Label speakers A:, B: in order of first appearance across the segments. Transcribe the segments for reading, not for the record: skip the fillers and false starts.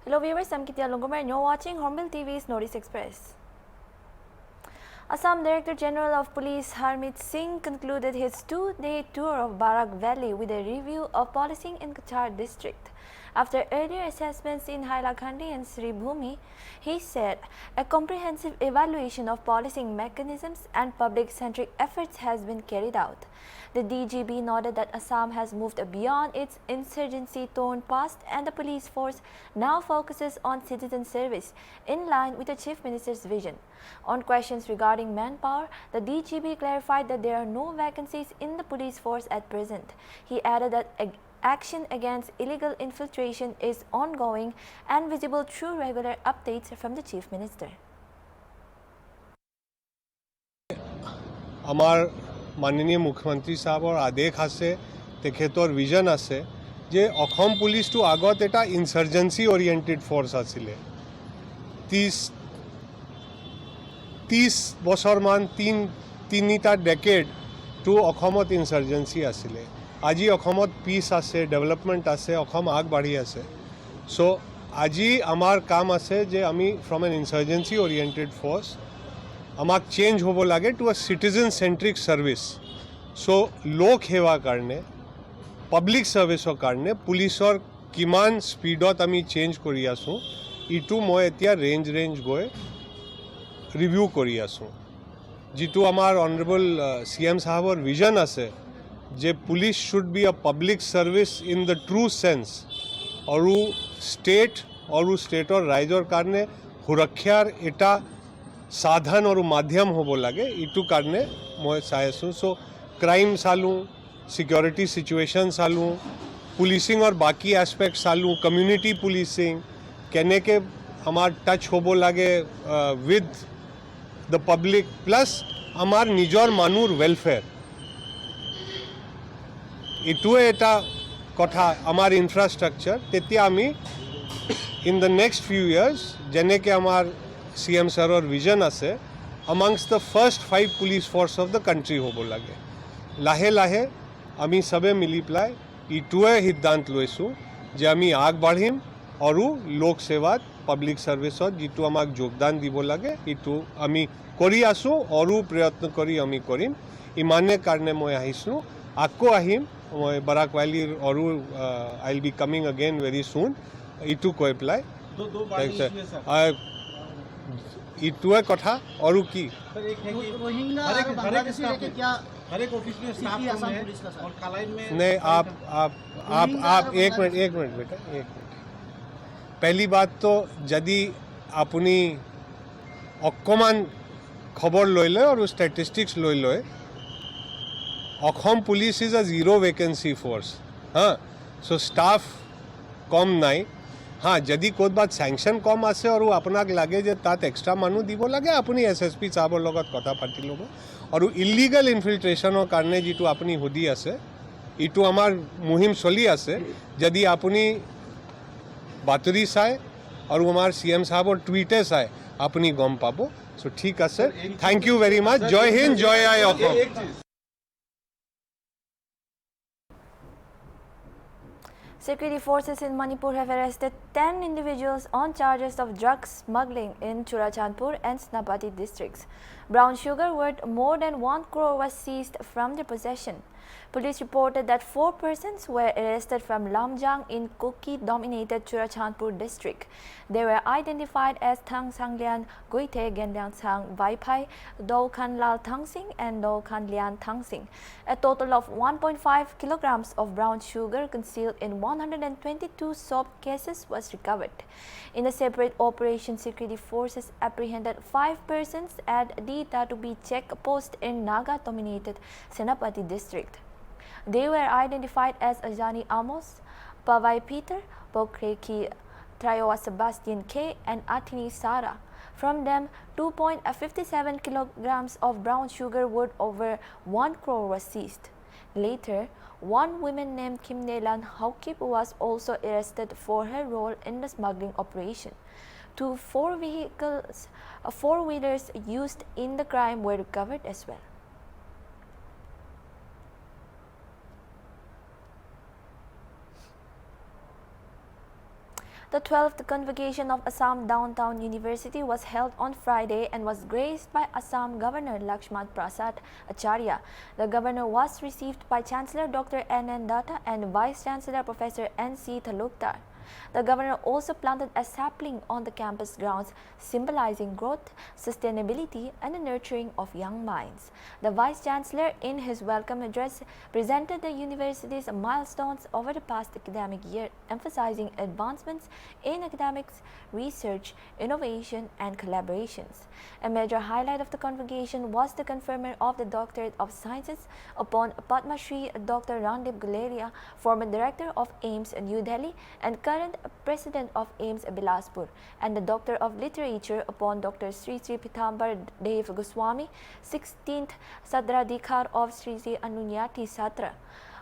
A: Hello viewers, I'm Kitya Lungomar and you're watching Hornbill TV's Notice Express. Assam Director General of Police Harmeet Singh concluded his two-day tour of Barak Valley with a review of policing in Cachar district. After earlier assessments in Hailakandi and Sribhumi, he said a comprehensive evaluation of policing mechanisms and public-centric efforts has been carried out. The DGB noted that Assam has moved beyond its insurgency-torn past and the police force now focuses on citizen service in line with the Chief Minister's vision. On questions regarding manpower, the DGB clarified that there are no vacancies in the police force at present. He added that action against illegal infiltration is ongoing and visible through regular updates from the Chief Minister.
B: आमार माननीय मुख्यमंत्री साहबर आदेश आसे तेखेतर vision आसे जे अखम police तो आगत एटा इनसार्जेंसी oriented force आसिले 30 बছर मान तीनिटा decade तो अखमत इनसार्जेंसी आसिले আজি अखमत पीस आसे डेवलपमेंट आसे अखम आग बाढ़ी आसे सो আজি आमार काम आसे जे आमी from an insurgency oriented force आमाक चेंज होबो लागे to a citizen centric service so लोक सेवा कारणे पब्लिक सर्विसर कारणे पुलिसर किमान स्पीडत आमी चेंज करि आसो इटू मैं एतिया रेंज गय रिव्यू करि आसो जितु आमार ऑनरेबल सीएम साहबर विजन आसे जे police should be a public service in the true sense और स्टेटर राइजर कारणे सुरक्षार एटा साधन और माध्यम होबो लागे इटू कारणे मैं चाहे सो क्राइम चालू सिक्योरिटी सिचुएशन चालू पुलिसिंग और बाकी एस्पेक्ट चालू कम्युनिटी पुलिसिंग केनेके हमार टच होबो लागे विद द पब्लिक प्लस हमार निजर मानुर वेलफेयर इटुए एटा कथा हमार इन्फ्रास्ट्राक्चर तेतिया आमी in the next few years जेनेके हमार सीएम सरर विजन आसे amongst the first 5 police force of the country होबो लागे लाहे लाहे आमी सबे मिली पेलाय इटुए सिद्धांत लैसो जे आमी आग बाढ़िम और लोक सेवात पब्लिक सर्विसत जितु आमाक योगदान दिबो लागे इटु आमी करि आसो और प्रयत्न करि आमी करिम इमाने कारणे मैं आहिसु आको आहिम मैं बराक वैली और I will be coming again very soon इटु कय पेलाय इटुए कथा और की नहीं आप एक मिनट बेटा एक मिनट पहली बात तो यदि अपनी अकमान खबर लैले और स्टैटिस्टिक्स लैले Assam police is a zero vacancy force हाँ सो स्टाफ कम नाई हाँ यदि कोई बात सैंक्शन कम आसे और अपनाक लागे जे तात एक्स्ट्रा मानु दिबो लागे अपनी एसएसपी साहबर लगत कथा पाति लबो और इलिगल इनफिल्ट्रेशनर कारणे जितु अपनी हुदी आसे इटु आमार मुहिम चली आसे यदि अपनी बातरी चाय और हमार सीएम साहबर ट्वीटे चाय अपनी गम पाबो सो ठीक आसे थैंक यू वेरी मच जय हिंद जय आय Assam
A: Security forces in Manipur have arrested 10 individuals on charges of drug smuggling in Churachandpur and Senapati districts. Brown sugar worth more than 1 crore was seized from their possession. Police reported that 4 persons were arrested from Lamjang in Kuki-dominated Churachandpur district. They were identified as Thang Sanglian Guite Genliang Sang Vaipai, Do Khan Lal Thang Sing and Do Khan Lian Thang Sing. A total of 1.5 kilograms of brown sugar concealed in 122 soap cases was recovered. In a separate operation, security forces apprehended 5 persons at the Tatubi checkpost in Naga-dominated Senapati district. They were identified as Ajani Amos, Pavai Peter, Bokreki Trayoa Sebastian K, and Atini Sara. From them, 2.57 kilograms of brown sugar worth over 1 crore was seized. Later, one woman named Kim Nelan Haukip was also arrested for her role in the smuggling operation. 2 four-wheelers used in the crime were recovered as well. The 12th convocation of Assam Downtown University was held on Friday and was graced by Assam Governor Lakshman Prasad Acharya. The governor was received by Chancellor Dr. N.N. Datta and Vice Chancellor Professor N.C. Talukdar. The governor also planted a sapling on the campus grounds, symbolizing growth, sustainability, and the nurturing of young minds. The Vice Chancellor, in his welcome address, presented the university's milestones over the past academic year, emphasizing advancements in academics, research, innovation, and collaborations. A major highlight of the convocation was the conferment of the Doctorate of Sciences upon Padma Shri Dr. Randeep Guleria, former director of AIIMS New Delhi and current president of AIIMS Bilaspur, and the Doctor of Literature upon Dr. Sri Sri Pitambar Dev Goswami, 16th Sadradhikar of Sri Sri Anunyati Satra.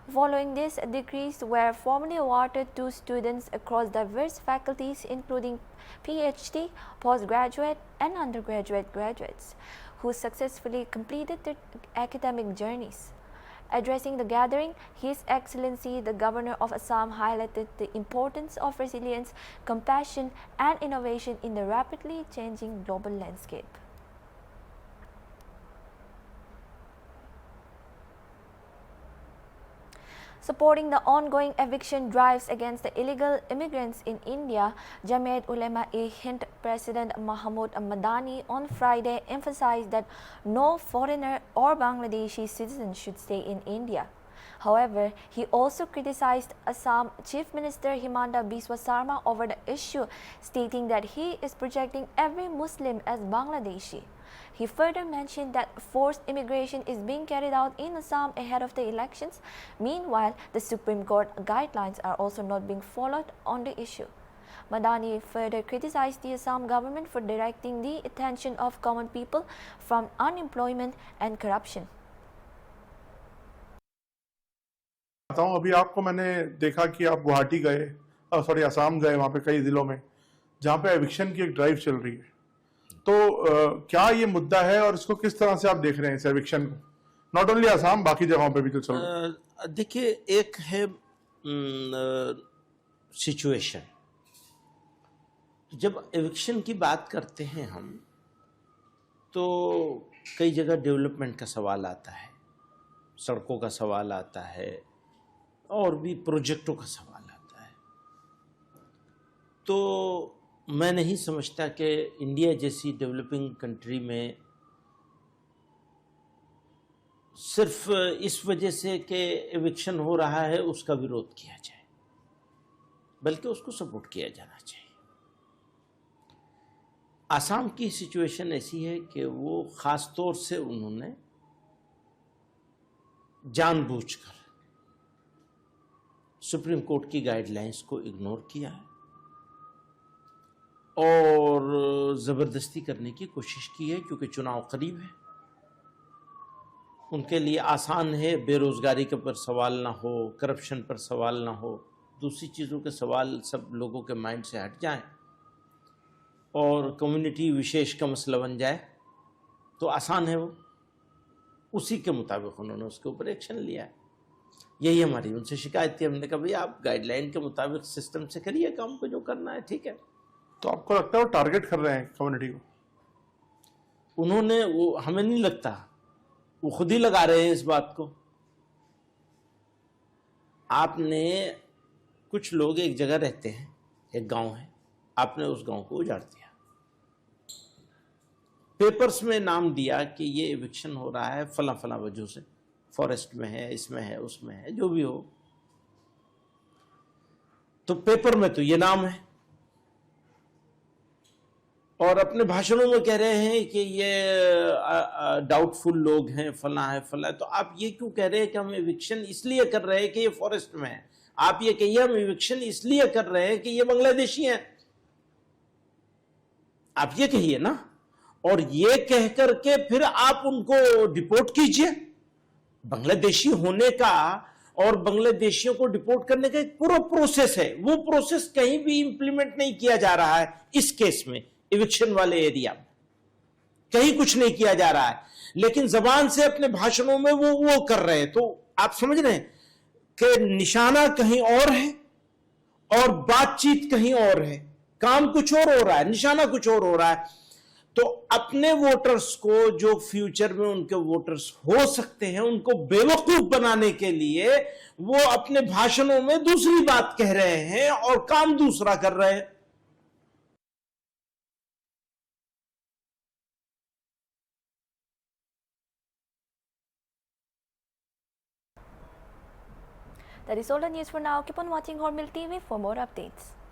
A: Following this, degrees were formally awarded to students across diverse faculties including PhD, postgraduate and undergraduate graduates who successfully completed their academic journeys. Addressing the gathering, His Excellency the Governor of Assam highlighted the importance of resilience, compassion and innovation in the rapidly changing global landscape. Supporting the ongoing eviction drives against the illegal immigrants in India, Jamiat Ulema-e-Hind President Mahmood Madani on Friday emphasized that no foreigner or Bangladeshi citizen should stay in India. However, he also criticized Assam Chief Minister Himanta Biswa Sarma over the issue, stating that he is projecting every Muslim as Bangladeshi. He further mentioned that forced immigration is being carried out in Assam ahead of the elections. Meanwhile, the Supreme Court guidelines are also not being followed on the issue. Madani further criticized the Assam government for directing the attention of common people from unemployment and corruption.
C: अभी आपको मैंने देखा कि आप गुवाहाटी गए, असम गए, वहाँ पे कई जिलों में जहाँ पे एविक्शन की एक ड्राइव चल रही है, तो क्या ये मुद्दा है और इसको किस तरह से आप देख रहे हैं इस एविक्शन को? नॉट ओनली असम, बाकी जगहों पे भी तो चल रहा है।
D: देखिए, एक है सिचुएशन, जब एविक्शन की बात करते हैं हम, तो कई जगह डेवलपमेंट का सवाल आता है, सड़कों का सवाल आता है और भी प्रोजेक्टों का सवाल आता है। तो मैं नहीं समझता कि इंडिया जैसी डेवलपिंग कंट्री में सिर्फ इस वजह से कि एविक्शन हो रहा है उसका विरोध किया जाए, बल्कि उसको सपोर्ट किया जाना चाहिए। आसाम की सिचुएशन ऐसी है कि वो ख़ास तौर से उन्होंने जानबूझकर सुप्रीम कोर्ट की गाइडलाइंस को इग्नोर किया है और ज़बरदस्ती करने की कोशिश की है, क्योंकि चुनाव करीब है। उनके लिए आसान है बेरोज़गारी के पर सवाल ना हो, करप्शन पर सवाल ना हो, दूसरी चीज़ों के सवाल सब लोगों के माइंड से हट जाएं और कम्युनिटी विशेष का मसला बन जाए, तो आसान है वो। उसी के मुताबिक उन्होंने उसके ऊपर एक्शन लिया है। यही हमारी उनसे शिकायत थी। हमने कहा भाई आप गाइडलाइन के मुताबिक सिस्टम से करिए काम को, जो करना है ठीक है।
C: तो आपको लगता है वो टारगेट कर रहे हैं कम्युनिटी को?
D: उन्होंने, वो हमें नहीं लगता, वो खुद ही लगा रहे हैं इस बात को। आपने, कुछ लोग एक जगह रहते हैं, एक गांव है, आपने उस गांव को उजाड़ दिया, पेपर्स में नाम दिया कि ये एविक्शन हो रहा है फला फला वजह से, फॉरेस्ट में है, इसमें है, उसमें है, जो भी हो, तो पेपर में तो ये नाम है और अपने भाषणों में कह रहे हैं कि ये डाउटफुल लोग हैं, फला है, फला है। तो आप ये क्यों कह रहे हैं कि हम एविक्शन इसलिए कर रहे हैं कि ये फॉरेस्ट में है? आप ये कहिए हम एविक्शन इसलिए कर रहे हैं कि ये बांग्लादेशी हैं, आप ये कहिए ना। और ये कह करके फिर आप उनको डिपोर्ट कीजिए। बांग्लादेशी होने का और बांग्लादेशियों को डिपोर्ट करने का एक पूरा प्रोसेस है, वो प्रोसेस कहीं भी इंप्लीमेंट नहीं किया जा रहा है। इस केस में इविक्शन वाले एरिया में कहीं कुछ नहीं किया जा रहा है, लेकिन जबान से अपने भाषणों में वो कर रहे हैं। तो आप समझ रहे हैं कि निशाना कहीं और है और बातचीत कहीं और है, काम कुछ और हो रहा है, निशाना कुछ और हो रहा है। तो अपने वोटर्स को, जो फ्यूचर में उनके वोटर्स हो सकते हैं, उनको बेवकूफ बनाने के लिए वो अपने भाषणों में दूसरी बात कह रहे हैं और काम दूसरा कर रहे हैं।
A: That is all the news for now. Keep on watching Hormel TV for more updates.